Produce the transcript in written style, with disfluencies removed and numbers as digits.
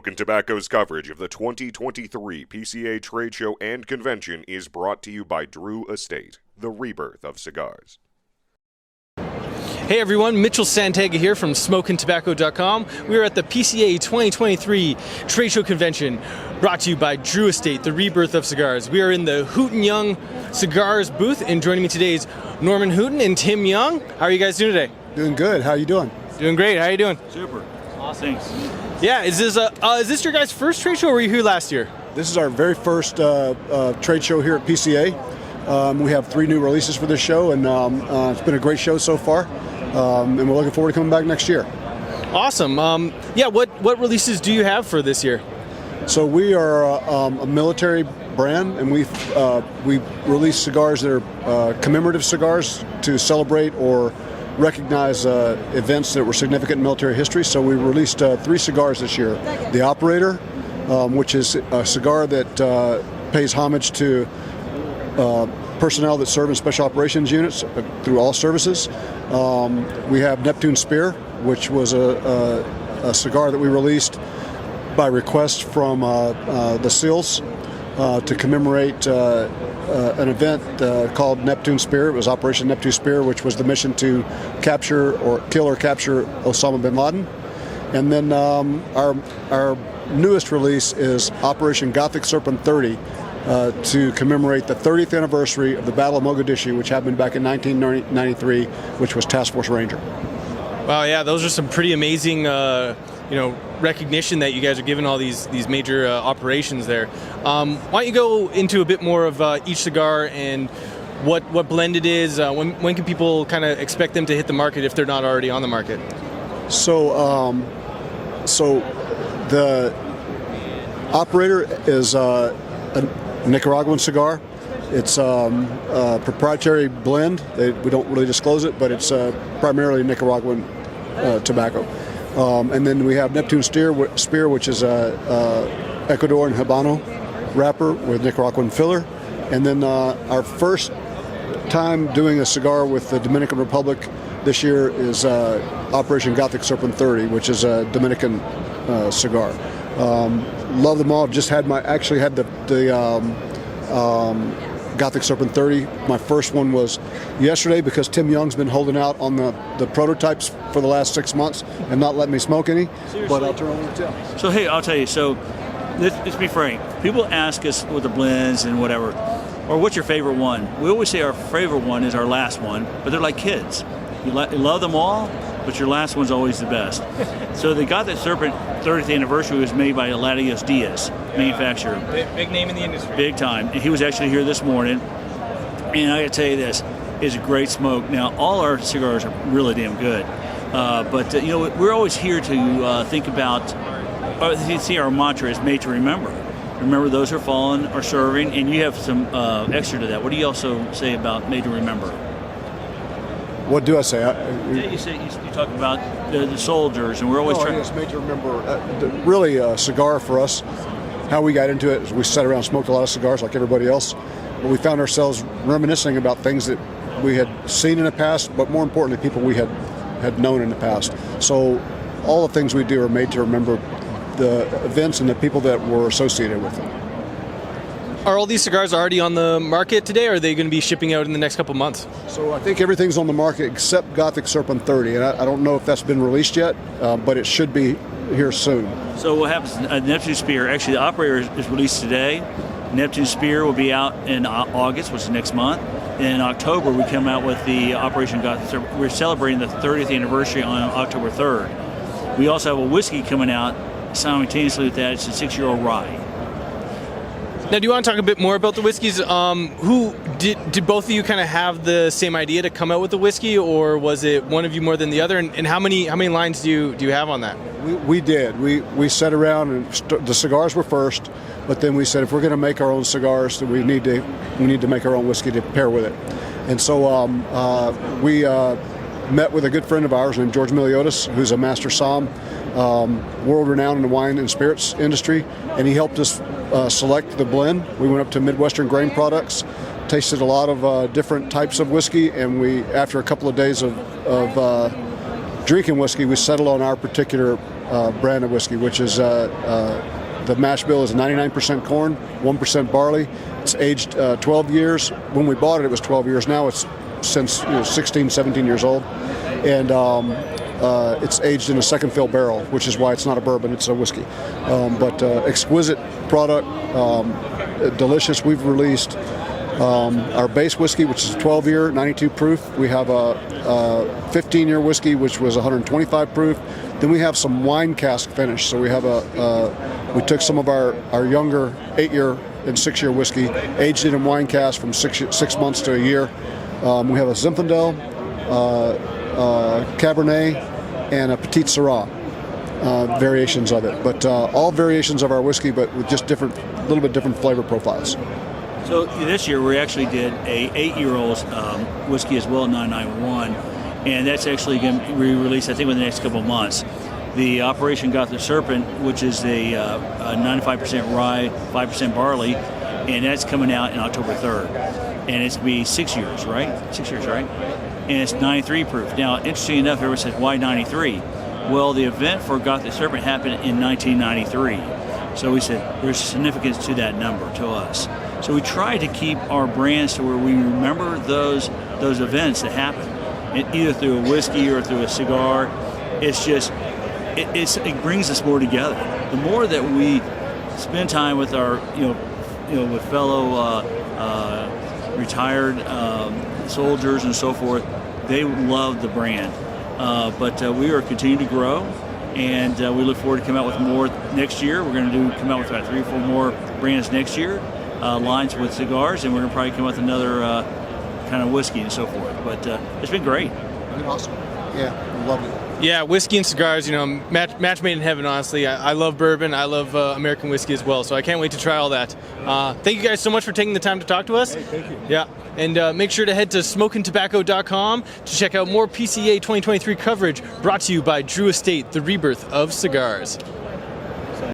Smokin' Tobacco's coverage of the 2023 PCA Trade Show and Convention is brought to you by Drew Estate, the rebirth of cigars. Hey everyone, Mitchell Santega here from SmokingTobacco.com. We are at the PCA 2023 Trade Show Convention, brought to you by Drew Estate, the rebirth of cigars. We are in the Hooten Young Cigars booth, and joining me today is Norman Hooten and Tim Young. How are you guys doing today? Doing good. How are you doing? Doing great. How are you doing? Super. Awesome. Thanks. Yeah, is this your guys' first trade show, or were you here last year? This is our very first trade show here at PCA. We have 3 new releases for this show, and it's been a great show so far. And we're looking forward to coming back next year. Awesome. What releases do you have for this year? So we are a military brand, and we release cigars that are commemorative cigars to celebrate or recognize events that were significant in military history. So we released 3 cigars this year. The Operator, which is a cigar that pays homage to personnel that serve in special operations units through all services. We have Neptune Spear, which was a cigar that we released by request from the SEALs to commemorate an event called Neptune Spear. It was Operation Neptune Spear, which was the mission to capture or kill or capture Osama bin Laden. And then our newest release is Operation Gothic Serpent 30, to commemorate the 30th anniversary of the Battle of Mogadishu, which happened back in 1993, which was Task Force Ranger. Wow, yeah, those are some pretty amazing, recognition that you guys are giving all these major operations there. Why don't you go into a bit more of each cigar and what blend it is? When can people kind of expect them to hit the market if they're not already on the market? So the Operator is a Nicaraguan cigar. It's a proprietary blend. We don't really disclose it, but it's primarily Nicaraguan tobacco. And then we have Neptune Spear, which is a Ecuadorian Habano wrapper with Nicaraguan filler. And then our first time doing a cigar with the Dominican Republic this year is Operation Gothic Serpent 30, which is a Dominican cigar. Love them all. Actually had the Gothic Serpent 30. My first one was yesterday because Tim Young's been holding out on the prototypes for the last 6 months and not letting me smoke any. Seriously? But I'll turn over to Tim. So hey, I'll tell you. So let's be frank. People ask us what the blends and whatever, or what's your favorite one. We always say our favorite one is our last one, but they're like kids. You love them all, but your last one's always the best. So the Gothic Serpent 30th anniversary was made by Eladios Diaz, manufacturer. Big name in the industry. Big time. And he was actually here this morning. And I got to tell you this, it's a great smoke. Now, all our cigars are really damn good. But we're always here to think about, you see our mantra is made to remember. Remember those who are fallen, are serving, and you have some extra to that. What do you also say about made to remember? What do I say? You talk about the soldiers, and we're always trying. It's made to remember. Really, a cigar for us. How we got into it is we sat around and smoked a lot of cigars like everybody else, but we found ourselves reminiscing about things that we had seen in the past, but more importantly, people we had known in the past. So all the things we do are made to remember the events and the people that were associated with them. Are all these cigars already on the market today, or are they going to be shipping out in the next couple months? So I think everything's on the market except Gothic Serpent 30, and I don't know if that's been released yet, but it should be here soon. So what happens, Neptune Spear, actually the Operator is released today. Neptune Spear will be out in August, which is next month. In October, we come out with the Operation Gothic Serpent. We're celebrating the 30th anniversary on October 3rd. We also have a whiskey coming out simultaneously with that. It's a 6-year-old rye. Now, do you want to talk a bit more about the whiskeys? Who did both of you kind of have the same idea to come out with the whiskey, or was it one of you more than the other? And how many lines do you have on that? We did. We sat around and the cigars were first, but then we said if we're going to make our own cigars, then we need to make our own whiskey to pair with it. And so we met with a good friend of ours named George Miliotis, who's a master somm, world-renowned in the wine and spirits industry, and he helped us select the blend. We went up to Midwestern Grain Products, tasted a lot of different types of whiskey, and we, after a couple of days of drinking whiskey, we settled on our particular brand of whiskey, which is the mash bill is 99% corn, 1% barley. It's aged 12 years. When we bought it, it was 12 years. Now it's since 16, 17 years old. And it's aged in a second fill barrel, which is why it's not a bourbon, it's a whiskey. But exquisite product, delicious. We've released our base whiskey, which is 12-year, 92 proof. We have a 15-year whiskey, which was 125 proof. Then we have some wine cask finish. So we have we took some of our younger 8-year and 6-year whiskey, aged it in wine cask from 6 months to a year. We have a Zinfandel, Cabernet, and a Petite Syrah variations of it. But all variations of our whiskey, but with just little bit different flavor profiles. So this year we actually did a 8-year-old whiskey as well, 991, and that's actually going to be released, I think, within the next couple of months. The Operation Got the Serpent, which is a 95% rye, 5% barley, and that's coming out in October 3rd. And it's going to be 6 years, right? 6 years, right? And it's 93 proof. Now, interesting enough, everyone says, why 93? Well, the event for Got the Serpent happened in 1993. So we said, there's significance to that number to us. So we try to keep our brands to where we remember those events that happen, and either through a whiskey or through a cigar. It's just, it brings us more together. The more that we spend time with our, with fellow retired soldiers and so forth, they love the brand. But we are continuing to grow, and we look forward to coming out with more next year. We're going to come out with about 3 or 4 more brands next year, lines with cigars, and we're going to probably come out with another kind of whiskey and so forth. But it's been great. Awesome. Yeah, lovely. Yeah, whiskey and cigars, match made in heaven, honestly. I love bourbon. I love American whiskey as well, so I can't wait to try all that. Thank you guys so much for taking the time to talk to us. Hey, thank you. Yeah, and make sure to head to smokingtobacco.com to check out more PCA 2023 coverage brought to you by Drew Estate, the rebirth of cigars.